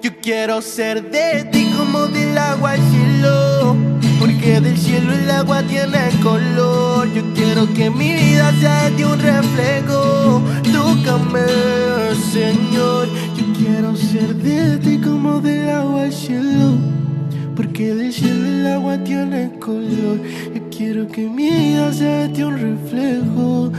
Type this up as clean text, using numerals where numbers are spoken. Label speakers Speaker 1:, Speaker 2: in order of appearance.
Speaker 1: Yo quiero ser de ti como del agua al cielo, porque del cielo el agua tiene color. Yo quiero que mi vida sea de un reflejo. Tócame, Señor. Yo quiero ser de ti como del agua al cielo, porque del cielo el agua tiene color. Yo quiero que mi vida sea de un reflejo.